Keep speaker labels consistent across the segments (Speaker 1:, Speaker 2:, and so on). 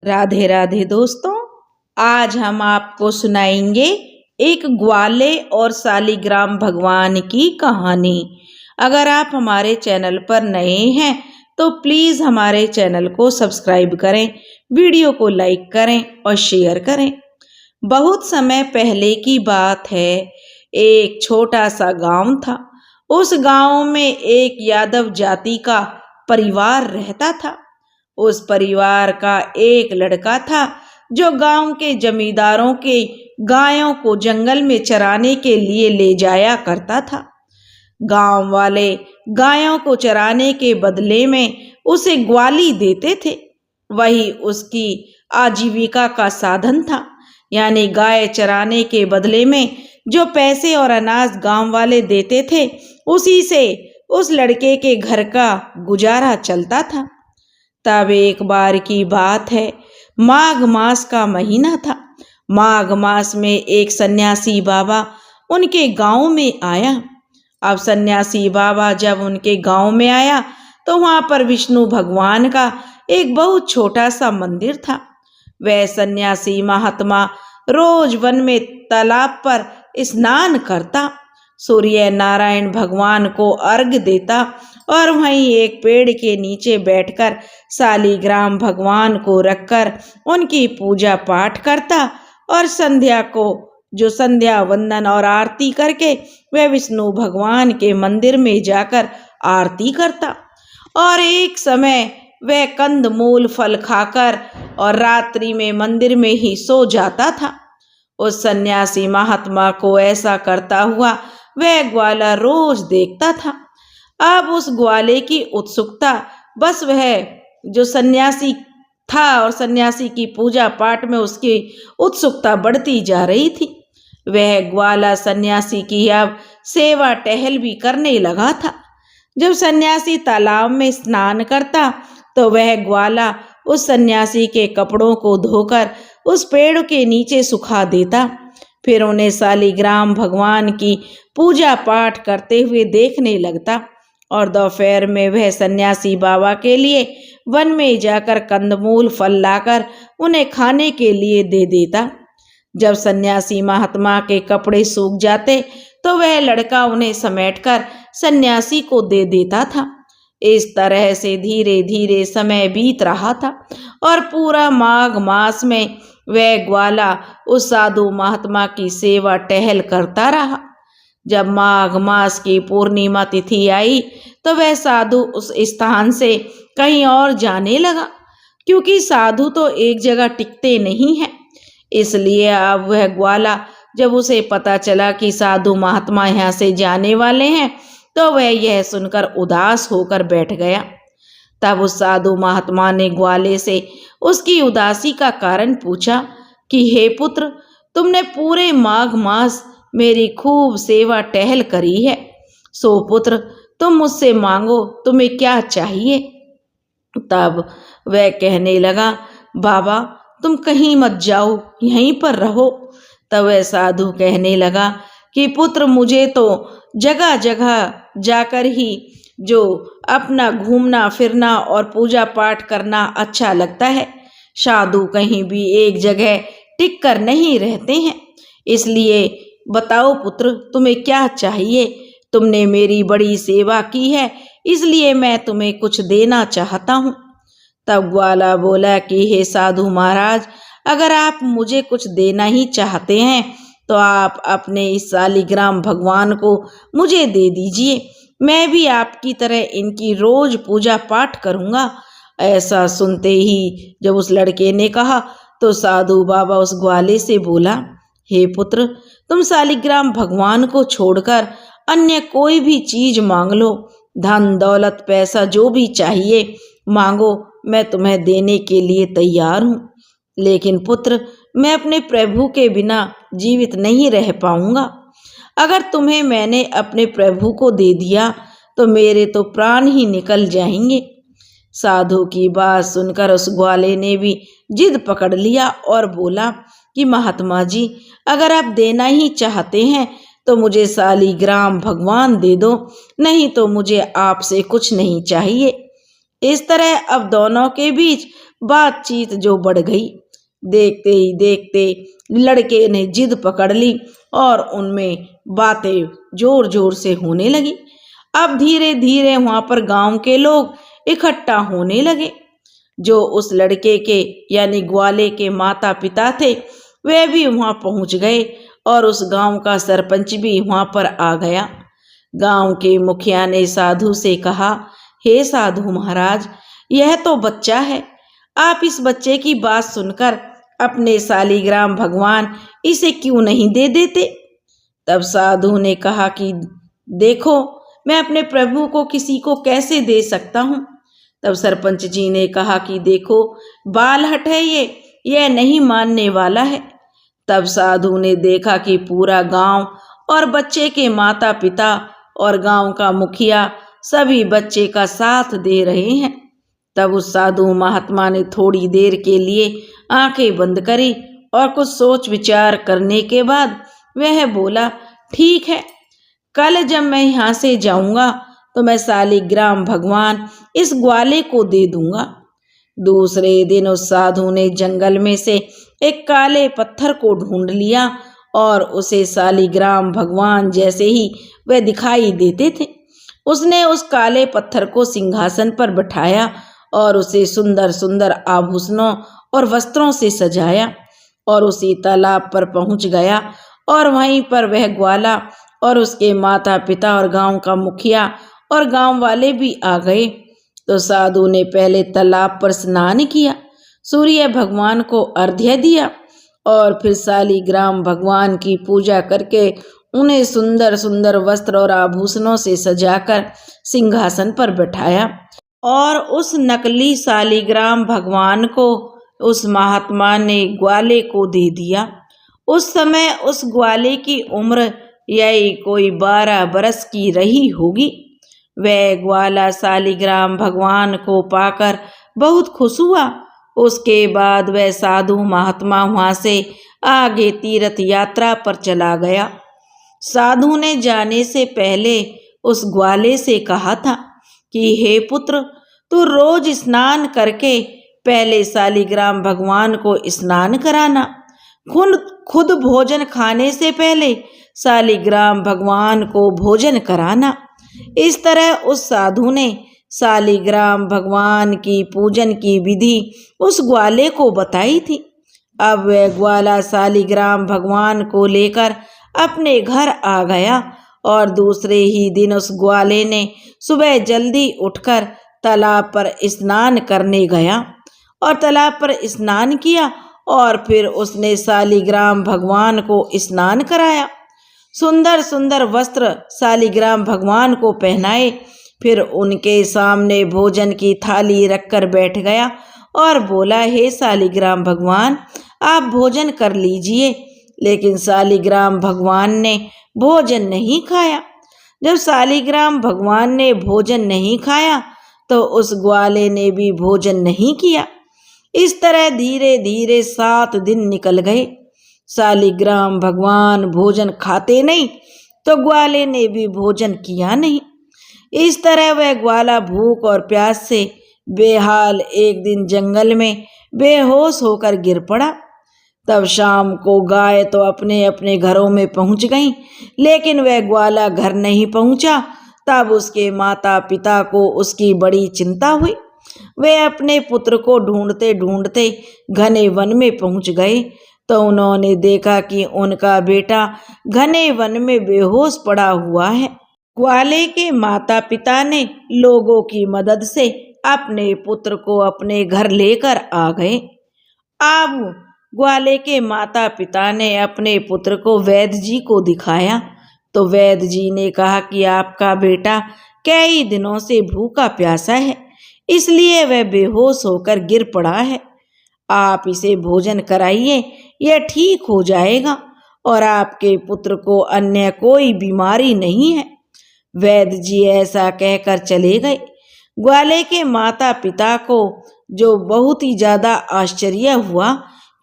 Speaker 1: राधे राधे दोस्तों, आज हम आपको सुनाएंगे एक ग्वाले और सालिग्राम भगवान की कहानी। अगर आप हमारे चैनल पर नए हैं तो प्लीज़ हमारे चैनल को सब्सक्राइब करें, वीडियो को लाइक करें और शेयर करें। बहुत समय पहले की बात है, एक छोटा सा गांव था। उस गांव में एक यादव जाति का परिवार रहता था। उस परिवार का एक लड़का था जो गांव के जमींदारों के गायों को जंगल में चराने के लिए ले जाया करता था। गांव वाले गायों को चराने के बदले में उसे ग्वाली देते थे। वही उसकी आजीविका का साधन था। यानी गाय चराने के बदले में जो पैसे और अनाज गांव वाले देते थे, उसी से उस लड़के के घर का गुजारा चलता था। तब एक बार की बात है, माघ मास का महीना था। माघ मास में एक सन्यासी बाबा उनके गांव में आया। अब सन्यासी बाबा जब उनके गांव में आया तो वहां पर विष्णु भगवान का एक बहुत छोटा सा मंदिर था। वह सन्यासी महात्मा रोज वन में तालाब पर स्नान करता, सूर्य नारायण भगवान को अर्घ देता और वहीं एक पेड़ के नीचे बैठकर सालिग्राम भगवान को रखकर उनकी पूजा पाठ करता और संध्या को जो संध्या वंदन और आरती करके वह विष्णु भगवान के मंदिर में जाकर आरती करता। और एक समय वह कंद मूल फल खाकर और रात्रि में मंदिर में ही सो जाता था। उस सन्यासी महात्मा को ऐसा करता हुआ वह ग्वाला रोज देखता था। अब उस ग्वाले की उत्सुकता, बस वह जो सन्यासी था और सन्यासी की पूजा पाठ में उसकी उत्सुकता बढ़ती जा रही थी। वह ग्वाला सन्यासी की अब सेवा टहल भी करने लगा था। जब सन्यासी तालाब में स्नान करता तो वह ग्वाला उस सन्यासी के कपड़ों को धोकर उस पेड़ के नीचे सुखा देता। फिर उन्हें सालिग्राम भगवान की पूजा पाठ करते हुए देखने लगता और दोपहर में वह सन्यासी बाबा के लिए वन में जाकर कंदमूल फल लाकर उन्हें खाने के लिए दे देता। जब सन्यासी महात्मा के कपड़े सूख जाते तो वह लड़का उन्हें समेटकर सन्यासी को दे देता था। इस तरह से धीरे धीरे समय बीत रहा था और पूरा माघ मास में वह ग्वाला उस साधु महात्मा की सेवा टहल करता रहा। जब माघ मास की पूर्णिमा तिथि आई तो वह साधु उस स्थान से कहीं और जाने लगा, क्योंकि साधु तो एक जगह टिकते नहीं हैं। इसलिए अब वह ग्वाला, जब उसे पता चला कि साधु महात्मा यहाँ से जाने वाले हैं, तो वह यह सुनकर उदास होकर बैठ गया। तब उस साधु महात्मा ने ग्वाले से उसकी उदासी का कारण पूछा कि हे पुत्र, तुमने पूरे माघ मास मेरी खूब सेवा टहल करी है, सो पुत्र तुम मुझसे मांगो, तुम्हें क्या चाहिए। तब वह कहने लगा, बाबा तुम कहीं मत जाओ, यहीं पर रहो। तब वह साधु कहने लगा कि पुत्र, मुझे तो जगह जगह जाकर ही जो अपना घूमना फिरना और पूजा पाठ करना अच्छा लगता है। साधु कहीं भी एक जगह टिक कर नहीं रहते हैं। इसलिए बताओ पुत्र, तुम्हें क्या चाहिए। तुमने मेरी बड़ी सेवा की है, इसलिए मैं तुम्हें कुछ देना चाहता हूँ। तब ग्वाला बोला कि हे साधु महाराज, अगर आप मुझे कुछ देना ही चाहते हैं तो आप अपने इस सालिग्राम भगवान को मुझे दे दीजिए। मैं भी आपकी तरह इनकी रोज पूजा पाठ करूँगा। ऐसा सुनते ही जब उस लड़के ने कहा तो साधु बाबा उस ग्वाले से बोला, हे पुत्र, तुम सालिग्राम भगवान को छोड़कर अन्य कोई भी चीज मांग लो, धन दौलत पैसा जो भी चाहिए मांगो, मैं तुम्हें देने के लिए तैयार हूँ। लेकिन पुत्र, मैं अपने प्रभु के बिना जीवित नहीं रह पाऊंगा। अगर तुम्हें मैंने अपने प्रभु को दे दिया तो मेरे तो प्राण ही निकल जाएंगे। साधु की बात सुनकर उस ग्वाले ने भी जिद पकड़ लिया और बोला कि महात्मा जी, अगर आप देना ही चाहते हैं तो मुझे सालिग्राम भगवान दे दो, नहीं तो मुझे आपसे कुछ नहीं चाहिए। इस तरह अब दोनों के बीच बातचीत जो बढ़ गई। देखते ही देखते लड़के ने जिद पकड़ ली और उनमें बातें जोर जोर से होने लगी। अब धीरे धीरे वहां पर गांव के लोग इकट्ठा होने लगे। जो उस लड़के के यानी ग्वाले के माता पिता थे वे भी वहां पहुंच गए और उस गांव का सरपंच भी वहां पर आ गया। गांव के मुखिया ने साधु से कहा, हे साधु महाराज, यह तो बच्चा है, आप इस बच्चे की बात सुनकर अपने सालिग्राम भगवान इसे क्यों नहीं दे देते। तब साधु ने कहा कि देखो, मैं अपने प्रभु को किसी को कैसे दे सकता हूँ। तब सरपंच जी ने कहा कि देखो, बालहट है यह नहीं मानने वाला है। तब साधु ने देखा कि पूरा गांव और बच्चे के माता पिता और गांव का मुखिया सभी बच्चे का साथ दे रहे हैं। तब उस साधु महात्मा ने थोड़ी देर के लिए आंखें बंद करी और कुछ सोच विचार करने के बाद वह बोला, ठीक है, कल जब मैं यहाँ से जाऊंगा तो मैं सालिग्राम भगवान इस ग्वाले को दे दूंगा। दूसरे दिन उस साधु ने जंगल में से एक काले पत्थर को ढूंढ लिया और उसे सालिग्राम भगवान जैसे ही वह दिखाई देते थे उसने उस काले पत्थर को सिंहासन पर बिठाया और उसे सुंदर सुंदर आभूषणों और वस्त्रों से सजाया और उसी तालाब पर पहुंच गया और वहीं पर वह ग्वाला और उसके माता पिता और गांव का मुखिया और गांव वाले भी आ गए। तो साधु ने पहले तालाब पर स्नान किया, सूर्य भगवान को अर्घ्य दिया और फिर सालिग्राम भगवान की पूजा करके उन्हें सुंदर सुंदर वस्त्र और आभूषणों से सजाकर सिंहासन पर बैठाया और उस नकली सालिग्राम भगवान को उस महात्मा ने ग्वाले को दे दिया। उस समय उस ग्वाले की उम्र यही कोई 12 बरस की रही होगी। वह ग्वाला सालिग्राम भगवान को पाकर बहुत खुश हुआ। उसके बाद वह साधु महात्मा वहां से आगे तीर्थ यात्रा पर चला गया। साधु ने जाने से पहले उस ग्वाले से कहा था कि हे पुत्र, तू रोज स्नान करके पहले सालिग्राम भगवान को स्नान कराना, खुद भोजन खाने से पहले सालिग्राम भगवान को भोजन कराना। इस तरह उस साधु ने सालिग्राम भगवान की पूजन की विधि उस ग्वाले को बताई थी। अब वह ग्वाला सालिग्राम भगवान को लेकर अपने घर आ गया और दूसरे ही दिन उस ग्वाले ने सुबह जल्दी उठकर तालाब पर स्नान करने गया और तालाब पर स्नान किया और फिर उसने सालिग्राम भगवान को स्नान कराया। सुंदर सुंदर वस्त्र सालिग्राम भगवान को पहनाए, फिर उनके सामने भोजन की थाली रखकर बैठ गया और बोला, हे सालिग्राम भगवान, आप भोजन कर लीजिए। लेकिन सालिग्राम भगवान ने भोजन नहीं खाया। जब सालिग्राम भगवान ने भोजन नहीं खाया तो उस ग्वाले ने भी भोजन नहीं किया। इस तरह धीरे धीरे 7 दिन निकल गए। सालिग्राम भगवान भोजन खाते नहीं तो ग्वाले ने भी भोजन किया नहीं। इस तरह वह ग्वाला भूख और प्यास से बेहाल एक दिन जंगल में बेहोश होकर गिर पड़ा। तब शाम को गाय तो अपने अपने घरों में पहुंच गईं, लेकिन वह ग्वाला घर नहीं पहुंचा। तब उसके माता पिता को उसकी बड़ी चिंता हुई। वे अपने पुत्र को ढूंढते ढूंढते घने वन में पहुंच गए तो उन्होंने देखा कि उनका बेटा घने वन में बेहोश पड़ा हुआ है। ग्वाले के माता पिता ने लोगों की मदद से अपने पुत्र को अपने घर लेकर आ गए। अब ग्वाले के माता पिता ने अपने पुत्र को वैद्य जी को दिखाया तो वैद्य जी ने कहा कि आपका बेटा कई दिनों से भूखा प्यासा है, इसलिए वह बेहोश होकर गिर पड़ा है। आप इसे भोजन कराइए, यह ठीक हो जाएगा और आपके पुत्र को अन्य कोई बीमारी नहीं है। वैद्य जी ऐसा कहकर चले गए। ग्वाले के माता पिता को जो बहुत ही ज्यादा आश्चर्य हुआ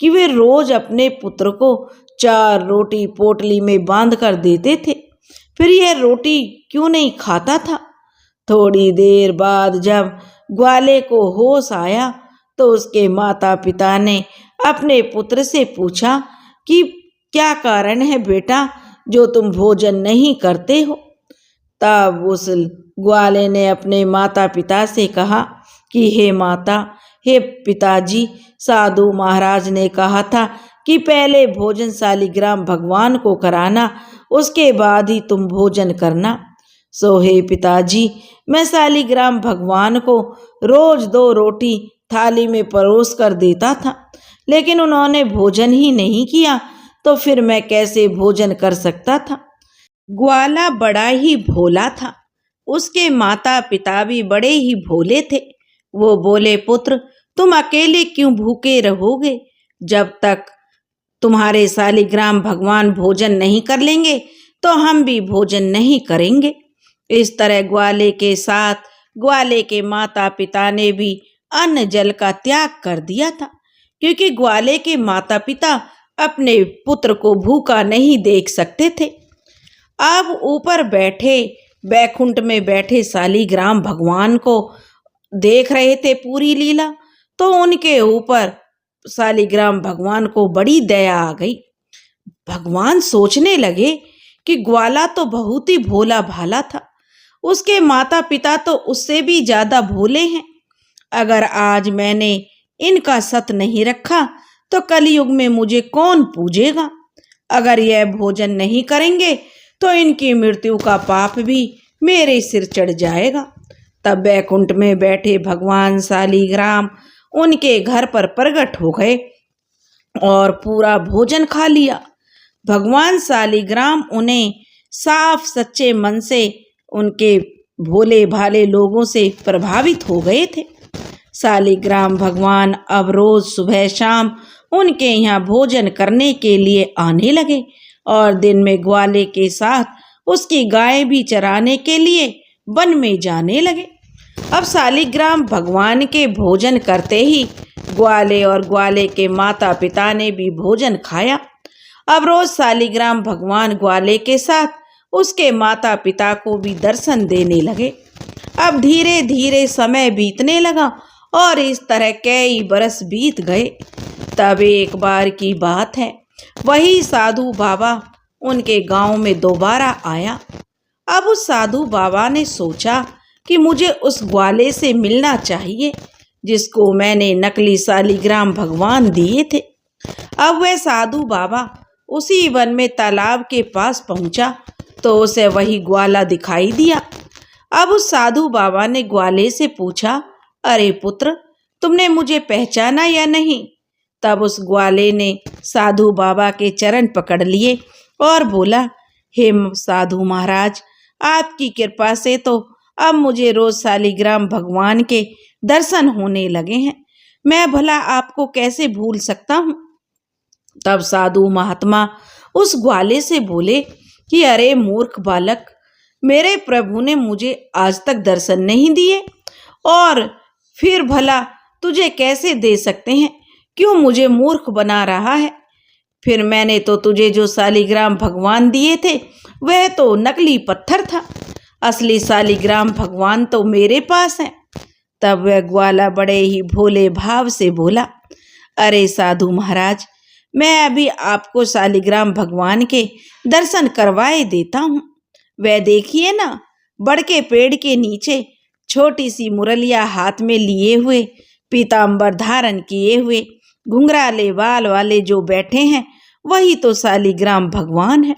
Speaker 1: कि वे रोज अपने पुत्र को 4 रोटी पोटली में बांध कर देते थे, फिर यह रोटी क्यों नहीं खाता था। थोड़ी देर बाद जब ग्वाले को होश आया तो उसके माता पिता ने अपने पुत्र से पूछा कि क्या कारण है बेटा जो तुम भोजन नहीं करते हो। तब उस ग्वाले ने अपने माता पिता से कहा कि हे माता, हे पिताजी, साधु महाराज ने कहा था कि पहले भोजन शालिग्राम भगवान को कराना, उसके बाद ही तुम भोजन करना। सो हे पिताजी, मैं शालिग्राम भगवान को रोज 2 रोटी थाली में परोस कर देता था, लेकिन उन्होंने भोजन ही नहीं किया, तो फिर मैं कैसे भोजन कर सकता था। ग्वाला बड़ा ही भोला था। उसके माता पिता भी बड़े ही भोले थे। वो बोले, पुत्र, तुम अकेले क्यों भूखे रहोगे? जब तक तुम्हारे शालिग्राम भगवान भोजन नहीं कर लेंगे तो हम भी भोजन नहीं करेंगे। इस तरह ग्वाले के साथ ग्वाले के माता पिता ने भी अन्न जल का त्याग कर दिया था, क्योंकि ग्वाले के माता पिता अपने पुत्र को भूखा नहीं देख सकते थे। अब ऊपर बैठे बैकुंठ में बैठे शालिग्राम भगवान को देख रहे थे पूरी लीला, तो उनके ऊपर शालिग्राम भगवान को बड़ी दया आ गई। भगवान सोचने लगे कि ग्वाला तो बहुत ही भोला भाला था, उसके माता पिता तो उससे भी ज्यादा भोले हैं। अगर आज मैंने इनका सत नहीं रखा तो कलयुग में मुझे कौन पूजेगा। अगर यह भोजन नहीं करेंगे तो इनकी मृत्यु का पाप भी मेरे सिर चढ़ जाएगा। तब बैकुंठ में बैठे भगवान शालिग्राम उनके घर पर प्रकट हो गए और पूरा भोजन खा लिया। भगवान शालिग्राम उन्हें साफ सच्चे मन से उनके भोले भाले लोगों से प्रभावित हो गए थे। शालिग्राम भगवान अब रोज सुबह शाम उनके यहाँ भोजन करने के लिए आने लगे और दिन में ग्वाले के साथ उसकी गाय भी चराने के लिए वन में जाने लगे। अब शालिग्राम भगवान के भोजन करते ही ग्वाले और ग्वाले के माता पिता ने भी भोजन खाया। अब रोज शालिग्राम भगवान ग्वाले के साथ उसके माता पिता को भी दर्शन देने लगे। अब धीरे धीरे समय बीतने लगा और इस तरह कई बरस बीत गए। तब एक बार की बात है, वही साधु बाबा उनके गांव में दोबारा आया। अब उस साधु बाबा ने सोचा कि मुझे उस ग्वाले से मिलना चाहिए जिसको मैंने नकली शालिग्राम भगवान दिए थे। अब वह साधु बाबा उसी वन में तालाब के पास पहुंचा तो उसे वही ग्वाला दिखाई दिया। अब उस साधु बाबा ने ग्वाले से पूछा, अरे पुत्र, तुमने मुझे पहचाना या नहीं? तब उस ग्वाले ने साधु बाबा के चरण पकड़ लिए और बोला, हे साधु महाराज, आपकी कृपा से तो अब मुझे रोज शालिग्राम भगवान के दर्शन होने लगे हैं। मैं भला आपको कैसे भूल सकता हूँ। तब साधु महात्मा उस ग्वाले से बोले कि अरे मूर्ख बालक, मेरे प्रभु ने मुझे आज तक दर्शन नहीं दिए और फिर भला तुझे कैसे दे सकते हैं? क्यों मुझे मूर्ख बना रहा है? फिर मैंने तो तुझे जो शालिग्राम भगवान दिए थे वह तो नकली पत्थर था, असली शालिग्राम भगवान तो मेरे पास है। तब वह ग्वाला बड़े ही भोले भाव से बोला, अरे साधु महाराज, मैं अभी आपको शालिग्राम भगवान के दर्शन करवाए देता हूँ। वह देखिए ना, बड़ के पेड़ के नीचे छोटी सी मुरलिया हाथ में लिए हुए, पीताम्बर धारण किए हुए, घुंघराले बाल वाले जो बैठे हैं वही तो शालिग्राम भगवान है।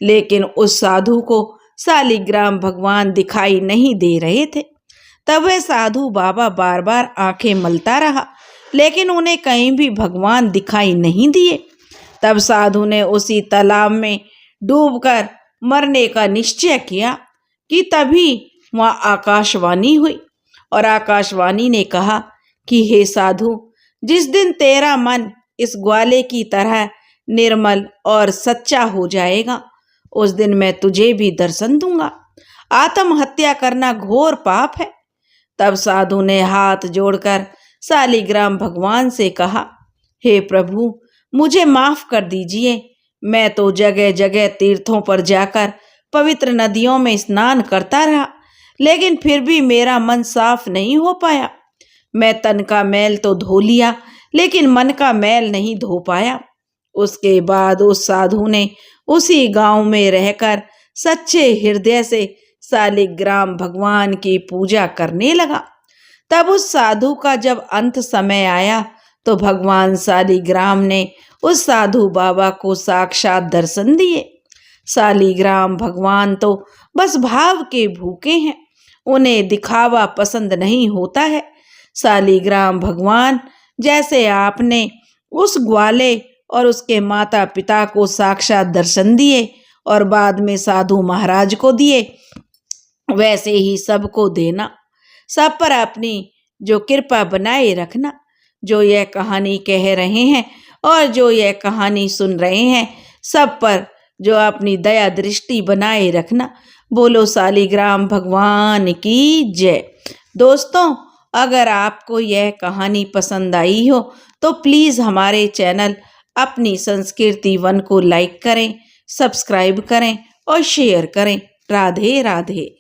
Speaker 1: लेकिन उस साधु को शालिग्राम भगवान दिखाई नहीं दे रहे थे। तब वह साधु बाबा बार बार आंखें मलता रहा, लेकिन उन्हें कहीं भी भगवान दिखाई नहीं दिए। तब साधु ने उसी तालाब में डूबकर मरने का निश्चय किया कि तभी वहाँ आकाशवाणी हुई और आकाशवाणी ने कहा कि हे साधु, जिस दिन तेरा मन इस ग्वाले की तरह निर्मल और सच्चा हो जाएगा उस दिन मैं तुझे भी दर्शन दूंगा। आत्महत्या करना घोर पाप है। तब साधु ने हाथ जोड़कर शालिग्राम भगवान से कहा, हे प्रभु, मुझे माफ कर दीजिए। मैं तो जगह जगह तीर्थों पर जाकर पवित्र नदियों में स्नान करता रहा, लेकिन फिर भी मेरा मन साफ नहीं हो पाया। मैं तन का मैल तो धो लिया, लेकिन मन का मैल नहीं धो पाया। उसके बाद उस साधु ने उसी गांव में रहकर सच्चे हृदय से शालिग्राम भगवान की पूजा करने लगा। तब उस साधु का जब अंत समय आया तो भगवान शालिग्राम ने उस साधु बाबा को साक्षात दर्शन दिए। शालिग्राम भगवान तो बस भाव के भूखे हैं, उन्हें दिखावा पसंद नहीं होता है। शालिग्राम भगवान जैसे आपने उस ग्वाले और उसके माता पिता को साक्षात दर्शन दिए और बाद में साधु महाराज को दिए, वैसे ही सबको देना। सब पर अपनी जो कृपा बनाए रखना। जो यह कहानी कह रहे हैं और जो यह कहानी सुन रहे हैं, सब पर जो अपनी दया दृष्टि बनाए रखना। बोलो शालिग्राम भगवान की जय। दोस्तों, अगर आपको यह कहानी पसंद आई हो तो प्लीज़ हमारे चैनल अपनी संस्कृति वन को लाइक करें, सब्सक्राइब करें और शेयर करें। राधे राधे।